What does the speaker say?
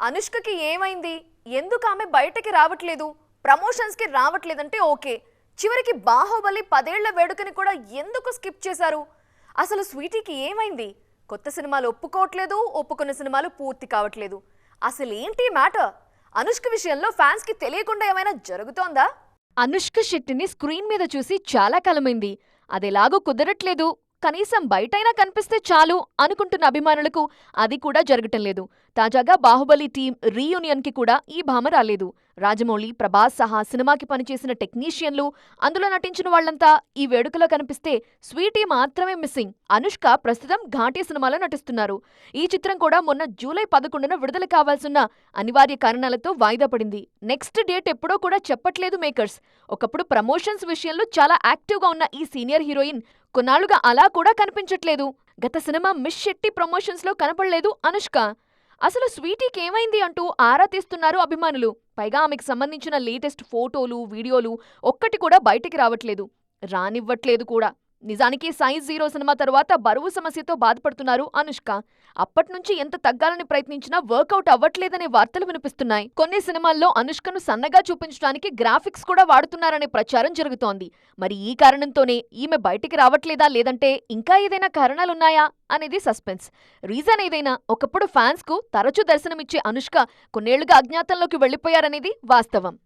అనుష్కకి ఏమైంది? ఎందుకు ఆమె బయటకి రావట్లేదు? ప్రమోషన్స్ కి రావట్లేదంటే ఓకే. చివరికి బాహుబలి 10 ఏళ్ల వేడుకని కూడా ఎందుకు స్కిప్ చేశారు? అసలు స్వీటీకి ఏమైంది? కొత్త సినిమాలు ఒప్పుకోవట్లేదు, ఒప్పుకున్న సినిమాలు పూర్తి కావట్లేదు. అసలు ఏంటి మ్యాటర్? అనుష్క విషయంలో ఫ్యాన్స్ కి తెలియకుండా ఏమైనా జరుగుతోందా? అనుష్క శెట్టిని స్క్రీన్ మీద చూసి చాలా కాలమైంది. అదెలాగో కుదరట్లేదు, కనీసం బయటైనా కనిపిస్తే చాలు అనుకుంటున్న అభిమానులకు అది కూడా జరగటం లేదు. తాజాగా బాహుబలి టీం రీయూనియన్ కి కూడా ఈ భామ రాలేదు. రాజమౌళి, ప్రభాస్ సహా సినిమాకి పనిచేసిన టెక్నీషియన్లు, అందులో నటించిన వాళ్లంతా ఈ వేడుకలో కనిపిస్తే స్వీటీ మాత్రమే మిస్సింగ్. అనుష్క ప్రస్తుతం ఘాటీ సినిమాలో నటిస్తున్నారు. ఈ చిత్రం కూడా మొన్న జూలై 11న విడుదల కావాల్సిన అనివార్య కారణాలతో వాయిదా పడింది. నెక్స్ట్ డేట్ ఎప్పుడో కూడా చెప్పట్లేదు మేకర్స్. ఒకప్పుడు ప్రమోషన్స్ విషయంలో చాలా యాక్టివ్గా ఉన్న ఈ సీనియర్ హీరోయిన్ కొన్నాళ్లుగా అలా కూడా కనిపించట్లేదు. గత సినిమా మిస్ శెట్టి ప్రమోషన్స్ లో కనపడలేదు అనుష్క. అసలు స్వీటీకి ఏమైంది అంటూ ఆరా తీస్తున్నారు అభిమానులు. పైగా ఆమెకు సంబంధించిన లేటెస్ట్ ఫోటోలు, వీడియోలు ఒక్కటి కూడా బయటికి రావట్లేదు, రానివ్వట్లేదు కూడా. నిజానికి సైజ్ 0 సినిమా తరువాత బరువు సమస్యతో బాధపడుతున్నారు అనుష్క. అప్పట్నుంచి ఎంత తగ్గాలని ప్రయత్నించినా వర్కౌట్ అవ్వట్లేదనే వార్తలు వినిపిస్తున్నాయి. కొన్ని సినిమాల్లో అనుష్కను సన్నగా చూపించడానికి గ్రాఫిక్స్ కూడా వాడుతున్నారనే ప్రచారం జరుగుతోంది. మరి ఈ కారణంతోనే ఈమె బయటికి రావట్లేదా, లేదంటే ఇంకా ఏదైనా కారణాలున్నాయా అనేది సస్పెన్స్. రీజన్ ఏదైనా ఒకప్పుడు ఫ్యాన్స్ కు తరచూ దర్శనమిచ్చే అనుష్క కొన్నేళ్లుగా అజ్ఞాతంలోకి వెళ్లిపోయారనేది వాస్తవం.